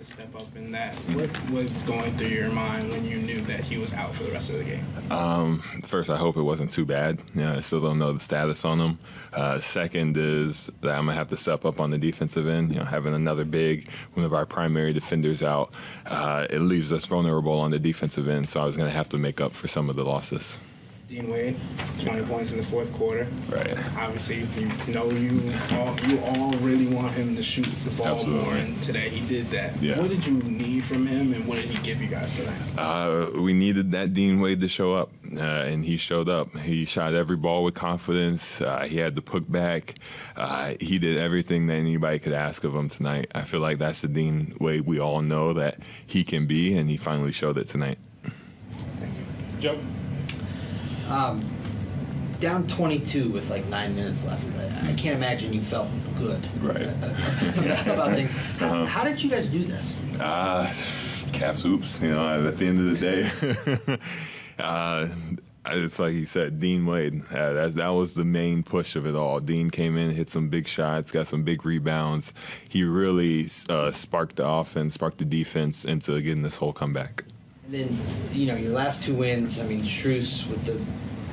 to step up in that. What was going through your mind when you knew that he was out for the rest of the game? First, I hope it wasn't too bad. I still don't know the status on him. Second is that I'm going to have to step up on the defensive end. Having another big, one of our primary defenders out, it leaves us vulnerable on the defensive end, so I was going to have to make up for some of the losses. Dwyane Wade, 20 points in the fourth quarter. Right. Obviously, you all really want him to shoot the ball Absolutely. more, and today he did that. Yeah. What did you need from him, and what did he give you guys today? We needed that Dwyane Wade to show up, and he showed up. He shot every ball with confidence. He had the put back. He did everything that anybody could ask of him tonight. I feel like that's the Dwyane Wade we all know that he can be, and he finally showed it tonight. Joe? Down 22 with like 9 minutes left. I can't imagine you felt good. Right. About things. How did you guys do this? Cavs hoops, at the end of the day. It's like he said, Dwyane Wade. That was the main push of it all. Dean came in, hit some big shots, got some big rebounds. He really sparked the offense, sparked the defense into getting this whole comeback. And then, your last two wins, Strus with the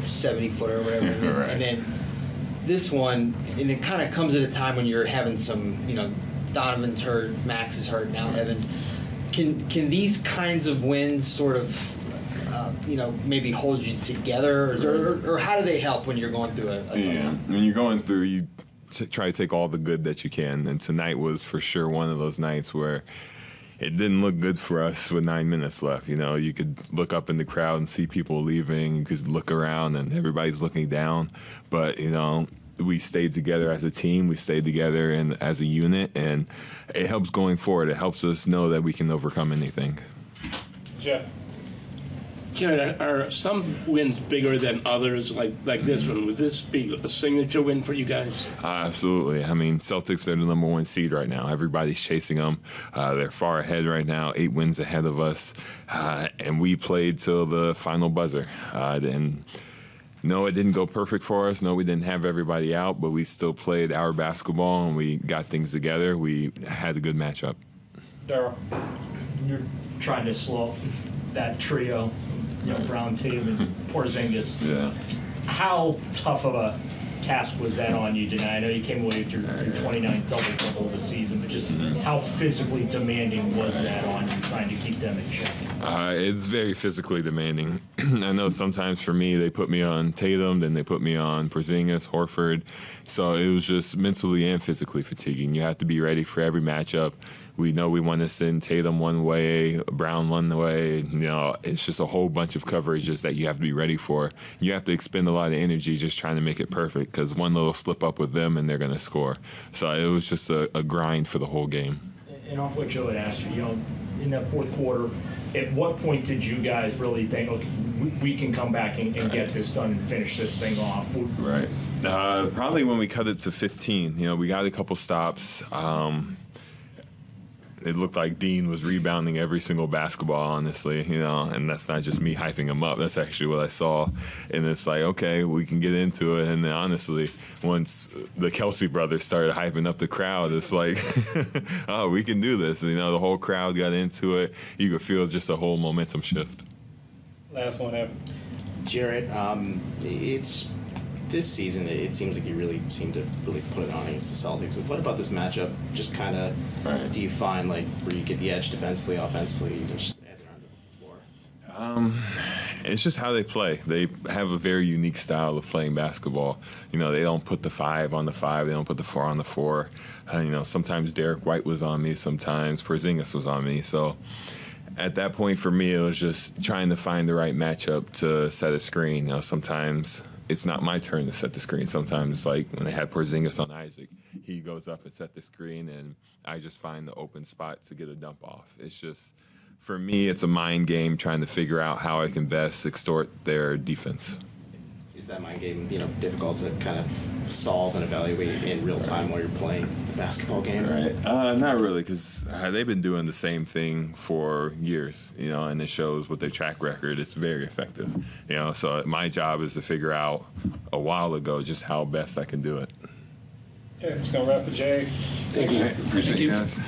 70-footer or whatever. Right. And then this one, and it kind of comes at a time when you're having some, Donovan's hurt, Max is hurt, now Evan. Can these kinds of wins sort of, maybe hold you together? Or how do they help when you're going through a tough time? When you're going through, you try to take all the good that you can. And tonight was for sure one of those nights where it didn't look good for us with 9 minutes left. You could look up in the crowd and see people leaving. You could look around and everybody's looking down. But, we stayed together as a team. We stayed together and as a unit. And it helps going forward. It helps us know that we can overcome anything. Jeff? Jarrett, are some wins bigger than others like this one? Would this be a signature win for you guys? Absolutely. Celtics are the number one seed right now. Everybody's chasing them. They're far ahead right now, 8 wins ahead of us. And we played till the final buzzer. And no, it didn't go perfect for us. No, we didn't have everybody out, but we still played our basketball and we got things together. We had a good matchup. Daryl? You're trying to slow that trio, Brown, Tatum, and Porzingis. Yeah. How tough of a task was that on you tonight? I know you came away with your 29th double-double of the season, but just how physically demanding was that on you trying to keep them in check? It's very physically demanding. I know sometimes for me, they put me on Tatum, then they put me on Porzingis, Horford. So it was just mentally and physically fatiguing. You have to be ready for every matchup. We know we want to send Tatum one way, Brown one way. It's just a whole bunch of coverages that you have to be ready for. You have to expend a lot of energy just trying to make it perfect because one little slip up with them and they're going to score. So it was just a grind for the whole game. And off what Joe had asked you, in that fourth quarter, at what point did you guys really think, okay, we can come back and get this done and finish this thing off? Right. Probably when we cut it to 15. We got a couple stops. It looked like Dean was rebounding every single basketball, honestly, and that's not just me hyping him up. That's actually what I saw. And it's like, okay, we can get into it. And then honestly, once the Kelsey brothers started hyping up the crowd, it's like, oh, we can do this. And, the whole crowd got into it. You could feel just a whole momentum shift. Last one, Evan. Jarrett, it's this season, it seems like you really seem to really put it on against the Celtics. What about this matchup? Just kind of, do you find where you get the edge defensively, offensively, you just add it onto the floor? It's just how they play. They have a very unique style of playing basketball. They don't put the 5 on the 5. They don't put the 4 on the 4. Sometimes Derek White was on me. Sometimes Porzingis was on me. So at that point for me, it was just trying to find the right matchup to set a screen. Sometimes it's not my turn to set the screen. Sometimes it's like when they had Porzingis on Isaac, he goes up and set the screen, and I just find the open spot to get a dump off. It's just, for me, it's a mind game trying to figure out how I can best extort their defense. Is that mind game, difficult to kind of solve and evaluate in real time while you're playing the basketball game? Right. Not really, because they've been doing the same thing for years, and it shows with their track record. It's very effective, So my job is to figure out a while ago just how best I can do it. Okay, I'm just going to wrap the J. Thank you. Appreciate you guys.